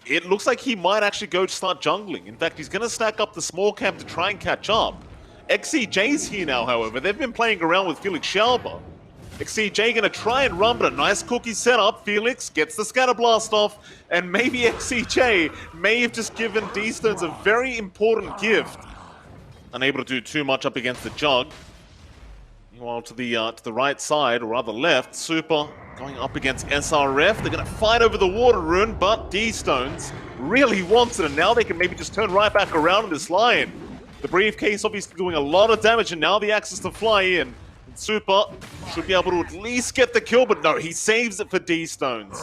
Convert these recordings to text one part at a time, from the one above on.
It looks like he might actually go to start jungling. In fact, he's going to stack up the small camp to try and catch up. XCJ's here now, however. They've been playing around with Felix Shalba. XCJ going to try and run, but a nice cookie setup. Felix gets the scatter blast off, and maybe XCJ may have just given D-Stones a very important gift. Unable to do too much up against the Jug. Meanwhile, to the right side, or rather left, Super going up against SRF. They're going to fight over the water rune, but D-Stones really wants it, and now they can maybe just turn right back around in this line. The briefcase obviously doing a lot of damage, and now the access to fly in. And Super should be able to at least get the kill, but no, he saves it for D-Stones.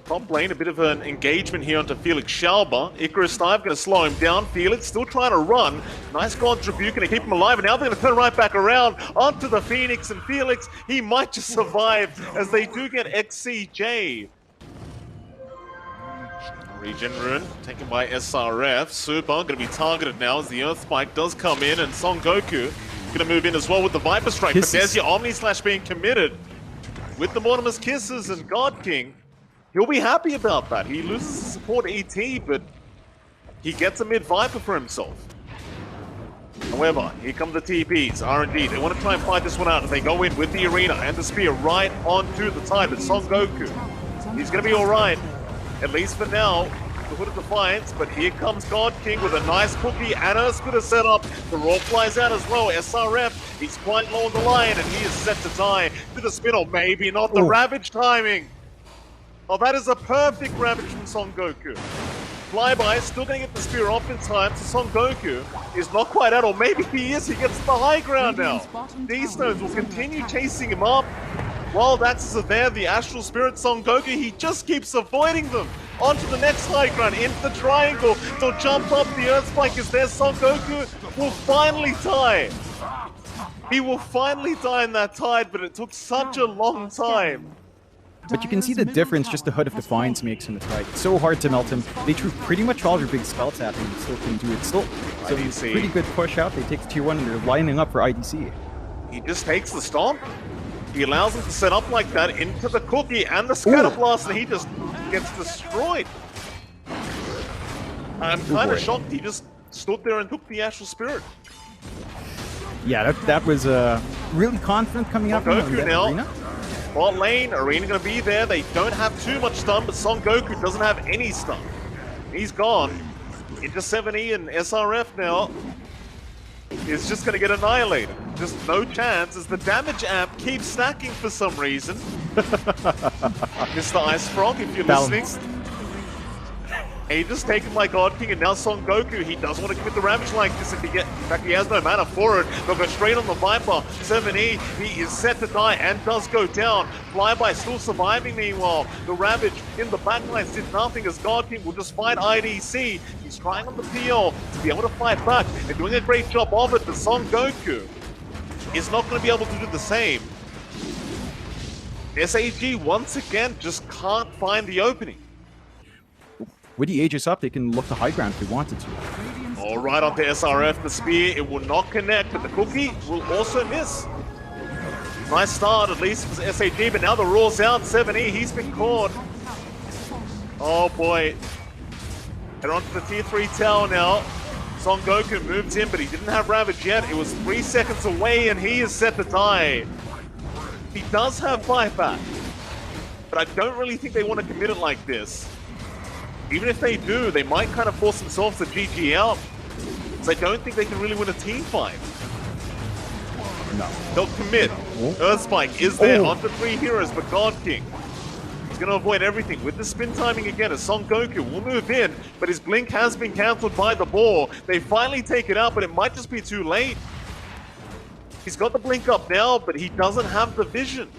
Top lane, a bit of an engagement here onto Felix Shalba. Icarus Dive going to slow him down. Felix still trying to run. Nice God's Rebuke going to keep him alive, and now they're going to turn right back around onto the Phoenix, and Felix, he might just survive as they do get XCJ. Regen Rune taken by SRF. Super going to be targeted now as the Earth Spike does come in, and Son Goku going to move in as well with the Viper Strike. Kisses. But there's your Omni Slash being committed with the Mortimer's Kisses, and God King, he'll be happy about that. He loses the support ET, but he gets a mid Viper for himself. However, here come the TPs, RNG. They want to try and fight this one out, and they go in with the Arena and the Spear right onto the tide with Son Goku. He's going to be alright. At least for now, the Hood of Defiance, but here comes God King with a nice cookie and a spitter setup. The roar flies out as well. SRF, he's quite low on the line, and he is set to die to the spin, or maybe not. The Ravage timing. Oh, that is a perfect Ravage from Son Goku. Flyby still going to get the spear off in time, so Son Goku is not quite out, or maybe he is. He gets the high ground now. D-Stones will continue chasing him up. Wild Axes are there, the Astral Spirit, Son Goku, he just keeps avoiding them. Onto the next high ground, into the triangle. They'll jump up, the Earth Spike is there. Son Goku will finally die. He will finally die in that tide, but it took such a long time. But you can see the difference just the Hood of Defiance makes in the fight. It's so hard to melt him. They threw pretty much all their big spells at him and still couldn't do it. Still, so IDC. Pretty good push out. They take the tier 1 and they're lining up for IDC. He just takes the stomp. He allows him to set up like that into the cookie and the scatter blast, and he just gets destroyed. I'm kind of shocked he just stood there and took the Astral Spirit. Yeah, that was really confident coming up in that Arena. Bot lane, Arena going to be there. They don't have too much stun, but Son Goku doesn't have any stun. He's gone. Into 7E, and SRF now is just going to get annihilated. Just no chance as the damage amp keeps stacking for some reason. Mr. Ice Frog, if you're listening. He just taken my God King, and now Son Goku, he doesn't want to commit the Ravage like this if he in fact he has no mana for it. They'll go straight on the Viper. 7E, he is set to die and does go down. Flyby still surviving meanwhile. The Ravage in the backlines did nothing as God King will just fight IDC. He's trying on the PL to be able to fight back. They're doing a great job of it, but Son Goku is not going to be able to do the same. SAG once again just can't find the opening. With the Aegis up, they can look to high ground if they wanted to. All right, onto SRF, the spear, it will not connect, but the cookie will also miss. Nice start, at least for SAG, but now the roar's out. 7E, he's been caught. Oh boy. They're onto the tier 3 tower now. Son Goku moved in, but he didn't have Ravage yet. It was 3 seconds away, and he is set to die. He does have buyback, but I don't really think they want to commit it like this. Even if they do, they might kind of force themselves to GG out. So I don't think they can really win a team fight. No. They'll commit. Earth Spike is there onto 3 heroes, but God King is going to avoid everything with the spin timing again as Son Goku will move in, but his blink has been cancelled by the ball. They finally take it out, but it might just be too late. He's got the blink up now, but he doesn't have the vision.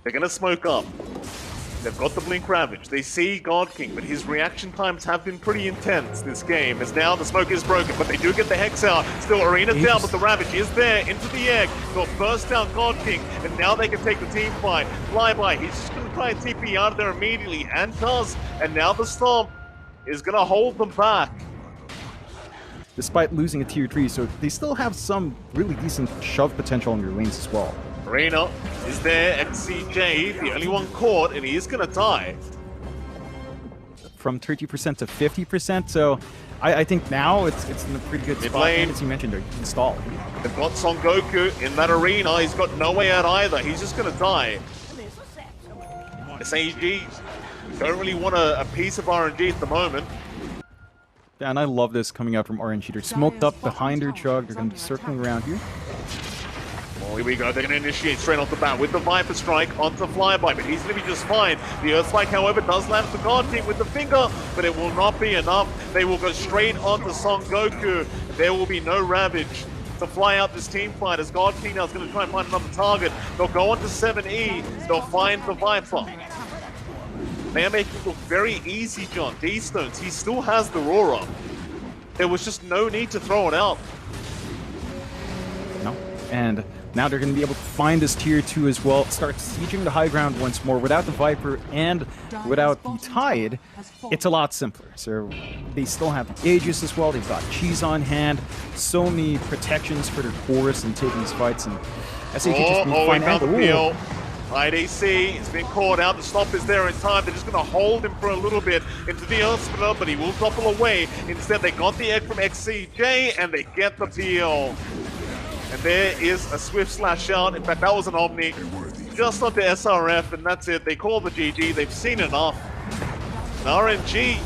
They're going to smoke up. They've got the Blink Ravage. They see God King, but his reaction times have been pretty intense this game, as now the smoke is broken, but they do get the Hex out. Still, Arena down, but the Ravage is there into the egg. Got first down God King, and now they can take the team fight. Flyby, he's just going to try and TP out of there immediately, and does. And now the Stomp is going to hold them back. Despite losing a tier 3, so they still have some really decent shove potential in their lanes as well. Arena is there, XCJ, the only one caught, and he is gonna die. From 30% to 50%, so I think now it's in a pretty good spot. Lane. And as you mentioned, they're installed. They've got Son Goku in that arena. He's got no way out either. He's just gonna die. SAG don't really want a piece of RNG at the moment. Yeah, and I love this coming out from RNG. They're smoked up behind their chug. They're going to be circling around here. Well, here we go. They're going to initiate straight off the bat with the Viper Strike onto Flyby, but he's going to be just fine. The Earth Spike, however, does land at the guard team with the finger, but it will not be enough. They will go straight onto Son Goku. There will be no Ravage to fly out this team fight as God King now is going to try and find another target. They'll go onto 7E. They'll find the Viper. They are making it look very easy, John. D-Stones, he still has the Aurora. There was just no need to throw it out. No. And now they're going to be able to find this tier 2 as well, start sieging the high ground once more. Without the Viper and without the Tide, it's a lot simpler. So they still have the Aegis as well. They've got Cheese on hand. So many protections for their cores and taking these fights. And SAG just need to find out. IDC has been caught out. The stop is there in time. They're just going to hold him for a little bit into the Earth Splitter, but he will topple away. Instead, they got the egg from XCJ, and they get the PL. And there is a swift slash out. In fact, that was an Omni. Just onto SRF, and that's it. They call the GG. They've seen enough. And RNG,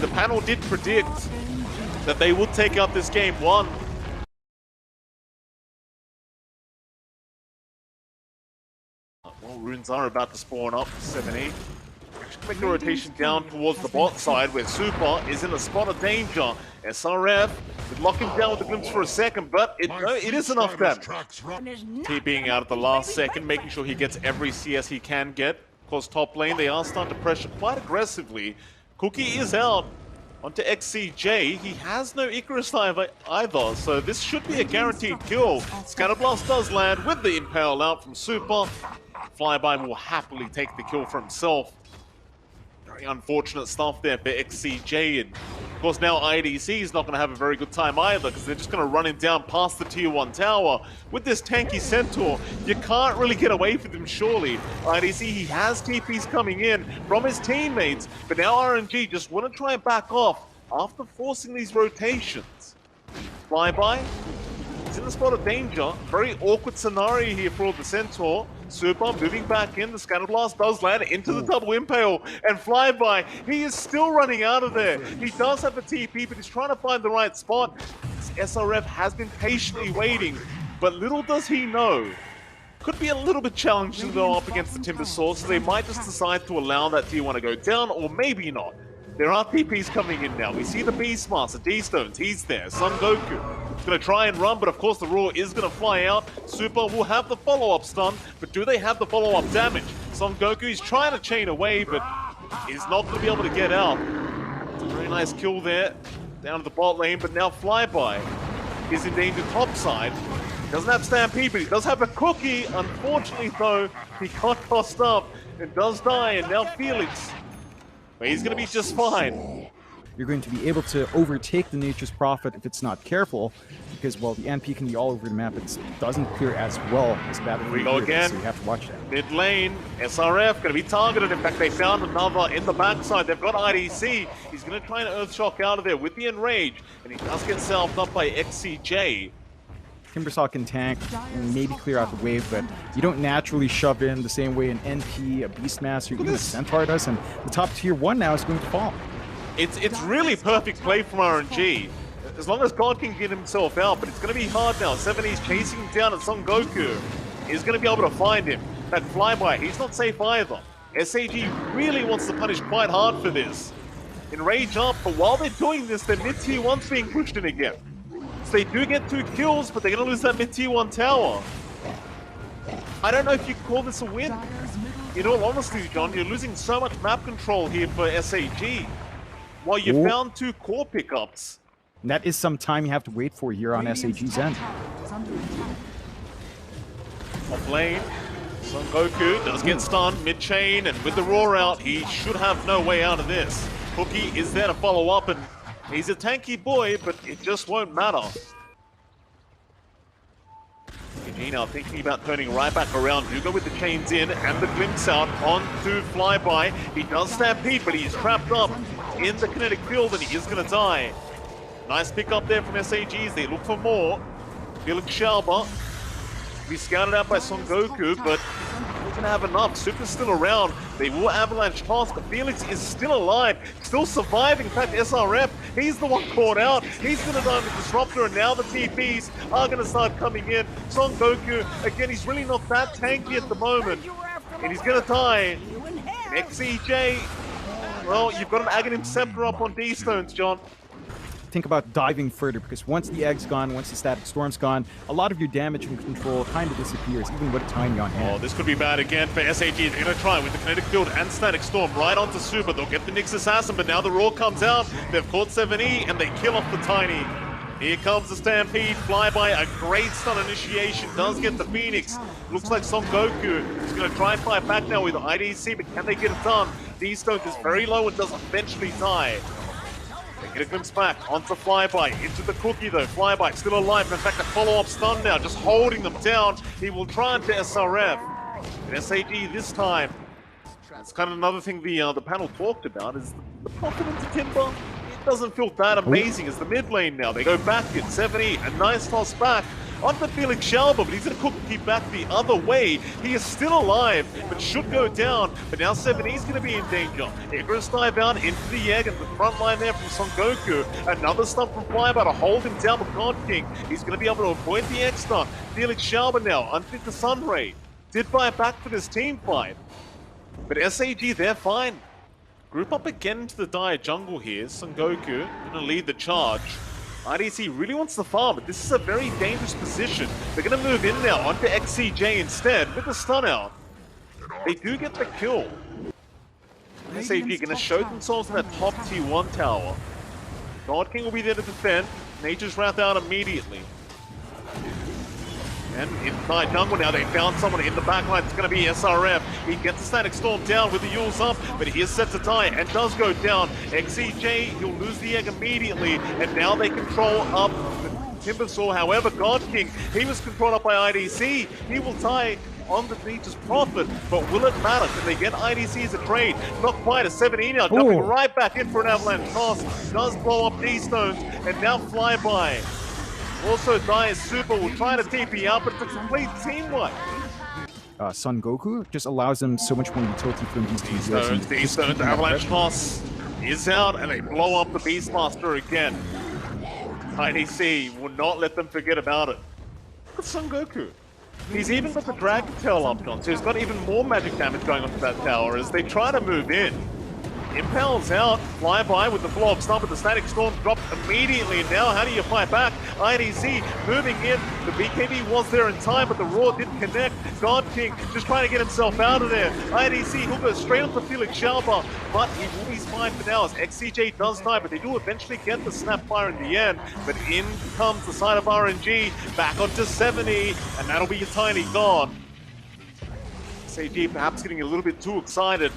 the panel did predict that they would take out this game 1. Well, runes are about to spawn up, 7E. Make the rotation down towards the bot side where Super is in a spot of danger. SRF would lock him down with the glimpse for a second, but it is enough damage. TPing out at the last second, making sure he gets every CS he can get. Of course, top lane, they are starting to pressure quite aggressively. Cookie is out onto XCJ. He has no Icarus dive either, so this should be a guaranteed kill. Scatterblast does land with the Impale out from Super. Flyby will happily take the kill for himself. Very unfortunate stuff there for XCJ, and of course now IDC is not going to have a very good time either because they're just going to run him down past the tier 1 tower. With this tanky Centaur, you can't really get away from him surely. IDC, he has TPs coming in from his teammates, but now RNG just want to try and back off after forcing these rotations. Flyby, he's in the spot of danger. Very awkward scenario here for the Centaur. Super moving back in, the Scatterblast does land into the double impale, and Flyby, he is still running out of there. He does have a TP, but he's trying to find the right spot. SRF has been patiently waiting, but little does he know. Could be a little bit challenging to go up against the Timber Sword, so they might just decide to allow that T1 to go down, or maybe not. There are TPs coming in now. We see the Beastmaster, D-Stones, he's there. Son Goku gonna try and run, but of course the Roar is gonna fly out. Super will have the follow-up stun, but do they have the follow-up damage? Son Goku is trying to chain away, but is not gonna be able to get out. It's a very nice kill there, down to the bot lane, but now Flyby is in danger topside. Doesn't have Stampede, but he does have a Cookie. Unfortunately though, he got tossed up and does die, and now Felix, but he's going to be just fine. You're going to be able to overtake the Nature's Prophet if it's not careful, because, well, the NP can be all over the map. It doesn't clear as well as Battle. Here we go again. So you have to watch that. Mid lane, SRF going to be targeted. In fact, they found another in the backside. They've got IDC. He's going to try and Earthshock out of there with the Enrage, and he does get selfed up by XCJ. Timbersaw can tank and maybe clear out the wave, but you don't naturally shove in the same way an NP, a Beastmaster, even a Centaur does, and the top tier 1 now is going to fall. It's really perfect play from RNG. As long as God can get himself out, but it's going to be hard now. 7E's chasing him down, and Son Goku is going to be able to find him. That Flyby, he's not safe either. SAG really wants to punish quite hard for this. Enrage up, but while they're doing this, their mid tier 1's being pushed in again. So they do get 2 kills, but they're going to lose that mid tier 1 tower. I don't know if you call this a win. In all honesty, John, you're losing so much map control here for SAG. While you found 2 core pickups. And that is some time you have to wait for here on SAG's end. Off lane, Son Goku does get stunned mid-chain, and with the Roar out, he should have no way out of this. Cookie is there to follow up, and he's a tanky boy, but it just won't matter. now, thinking about turning right back around. Hugo with the chains in and the glimpse out onto Flyby. He does stampede, but he's trapped up in the kinetic field and he is going to die. Nice pick up there from SAGs. They look for more. Felix Shalba. Be scouted out by Son Goku, but he's gonna have enough. Super's still around. They will avalanche past, but Felix is still alive, still surviving. In fact, SRF, he's the one caught out. He's gonna die with Disruptor, and now the TPs are gonna start coming in. Son Goku, again, he's really not that tanky at the moment, and he's gonna die. XEJ, well, you've got an Aghanim Scepter up on D-Stones, John. Think about diving further, because once the egg's gone, once the static storm's gone, a lot of your damage and control kind of disappears, even with a tiny on hand. Oh, this could be bad again for SAG. They're going to try with the kinetic field and static storm right onto Super. They'll get the Nyx Assassin, but now the Roar comes out. They've caught 7E and they kill off the Tiny. Here comes the Stampede. Flyby, a great stun initiation, does get the Phoenix. Looks like Son Goku is going to try and fight back now with IDC, but can they get it done? D-Stone is very low and does eventually die. Get a glimpse back onto Flyby, into the cookie though. Flyby still alive, in fact a follow-up stun now, just holding them down. He will try into SRF. And SAG this time. It's kind of another thing the panel talked about, is the profit into Timber. It doesn't feel that amazing as the mid lane now. They go back in 7E, a nice toss back onto Felix Shalba, but he's going to cookie back the other way. He is still alive, but should go down. But now 7E's going to be in danger. Icarus dive out into the egg and the front line there from Son Goku. Another stun from Flyby to hold him down with God King. He's going to be able to avoid the egg stun. Felix Shalba now, unfit to Sunray. Did buy back for this team fight. But SAG, they're fine. Group up again into the dire jungle here. Son Goku going to lead the charge. IDC really wants the farm, but this is a very dangerous position. They're going to move in now onto XCJ instead with the stun out. They do get the kill. SAG going to show themselves in that top T1 tower. God King will be there to defend. Nature's Wrath out immediately. And inside jungle now, they found someone in the backline. It's going to be SRF. He gets the static storm down with the Yules up, but he is set to die and does go down. XEJ, he'll lose the egg immediately, and now they control up the Timbersaw. However, God King, he was controlled up by IDC. He will tie on the Nature's Prophet, but will it matter? Can they get IDC as a trade? Not quite. A 7E now, jumping right back in for an avalanche toss. Does blow up D-Stones, and now Flyby. Also, Dire Super will try to TP out, but it's a complete teamwork. Son Goku just allows them so much more utility from these two. D-Stones, avalanche toss is out, and they blow up the Beastmaster again. IDC will not let them forget about it. Look at Son Goku. He's even got the Dragon Tail up, John, so he's got even more magic damage going onto that tower as they try to move in. Impels out, Flyby with the follow-up stun, but the static storm dropped immediately. And now, how do you fight back? IDC moving in. The BKB was there in time, but the Roar didn't connect. God King just trying to get himself out of there. IDC, he'll go straight onto Felix Shalba, but he will be fine for now as XCJ does die, but they do eventually get the Snapfire in the end. But in comes the side of RNG, back onto 7E, and that'll be your Tiny gone. SAG perhaps getting a little bit too excited.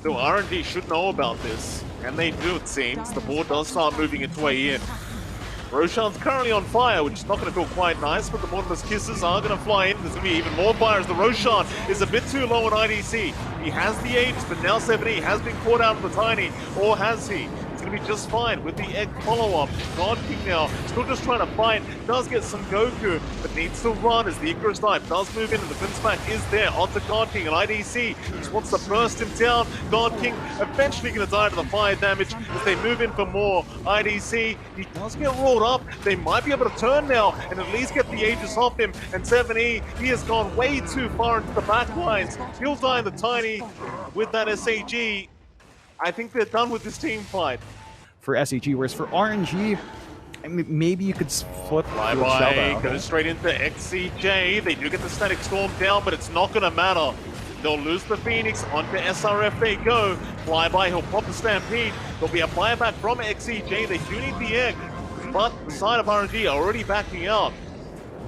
So RNG should know about this, and they do, it seems. The board does start moving its way in. Roshan's currently on fire, which is not going to feel quite nice, but the Mortimer's Kisses are going to fly in. There's going to be even more fire as the Roshan is a bit too low on IDC. He has the Aegis, but now 7E has been caught out of the Tiny, or has he? It's going to be just fine with the egg follow-up. God King now, still just trying to fight, does get some Goku, but needs to run as the Icarus Knife does move in, and the Finsmack is there onto God King, and IDC just wants to burst him down. God King eventually going to die to the fire damage as they move in for more. IDC, he does get rolled up. They might be able to turn now and at least get the Aegis off him, and 7E, he has gone way too far into the back lines. He'll die in the Tiny with that SAG. I think they're done with this team fight. For SAG, whereas for RNG, maybe you could flip Flyby goes straight into XCJ. They do get the static storm down, but it's not going to matter. They'll lose the Phoenix. Onto SRF they go. Flyby, he'll pop the Stampede. There'll be a buyback from XCJ. They do need the egg, but the side of RNG are already backing out.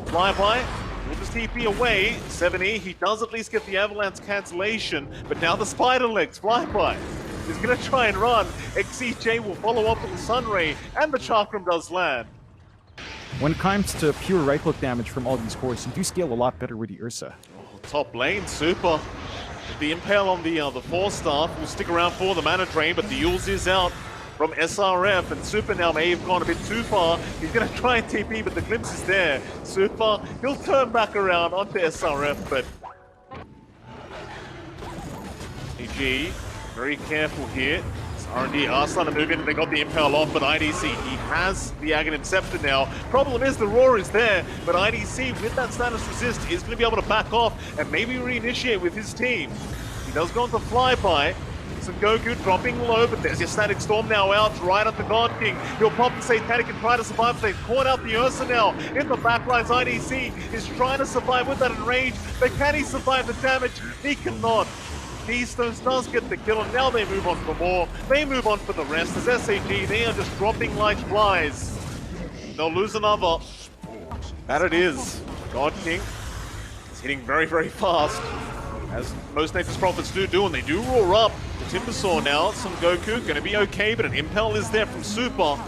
Flyby will just TP away. 7E, he does at least get the avalanche cancellation, but now the spider legs. Flyby is going to try and run. XCJ will follow up with the Sunray, and the Chakram does land. when it comes to pure right click damage from all these cores, you do scale a lot better with the Ursa. Oh, top lane, Super. With the Impale on the 4-star will stick around for the mana drain, but the Yules is out from SRF, and Super now may have gone a bit too far. He's going to try and TP, but the glimpse is there. Super, he'll turn back around onto SRF, but AG, very careful here. R&D are starting to move in, they got the Impale off, but IDC, he has the Aghanim Scepter now. Problem is the Roar is there, but IDC with that status resist is going to be able to back off and maybe reinitiate with his team. He does go into Flyby. Some Goku dropping low, but there's your Static Storm now out, right at the God King. He'll pop the Satanic and try to survive. They've caught out the Ursa now. In the backlines, IDC is trying to survive with that enrage, but can he survive the damage? He cannot. D-Stones does get the kill, and now they move on for more. They move on for the rest. As SAG, they are just dropping like flies. They'll lose another. That it is. God King is hitting very, very fast, as most Nature's Prophets do, and they do roar up. The Timbersaw now, some Goku, gonna be okay, but an Impel is there from Super.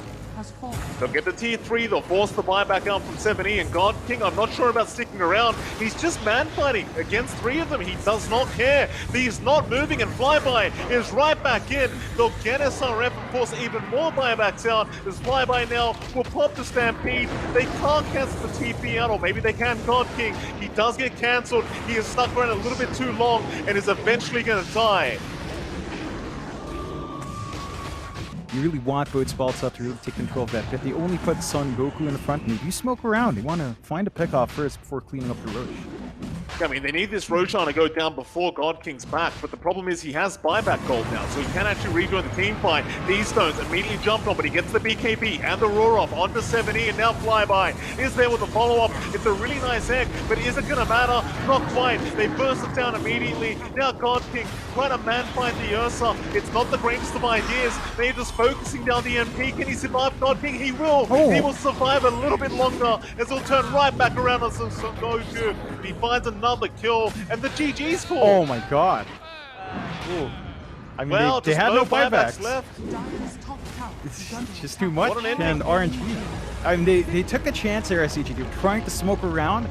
They'll get the tier 3, they'll force the buyback out from 7E, and God King, I'm not sure about sticking around. He's just man-fighting against 3 of them. He does not care. He's not moving, and Flyby is right back in. They'll get SRF and force even more buybacks out, as Flyby now will pop the Stampede. They can't cancel the TP out, or maybe they can God King. He does get cancelled. He is stuck around a little bit too long, and is eventually going to die. You really want both spots up to really take control of that pit. They only put Son Goku in the front, and they do smoke around. They want to find a pick off first before cleaning up the Roche. I mean, they need this Roshan to go down before God King's back, but the problem is he has buyback gold now, so he can actually rejoin the team fight. These stones immediately jumped on, but he gets the BKB and the roar off onto 7E, and now Flyby is there with a follow-up. It's a really nice egg, but is it going to matter? Not quite. They burst it down immediately. Now God King trying to man-fight the Ursa. It's not the greatest of ideas. They're just focusing down the MP. Can he survive God King? He will. Oh. He will survive a little bit longer, as he'll turn right back around on Son Goku. He finds another kill, and the GG's fall. Oh my god. Ooh. I mean, well, they had no buybacks left. It's just too much, What an ending. and RNG. I mean, they took a chance there, SAG. They were trying to smoke around.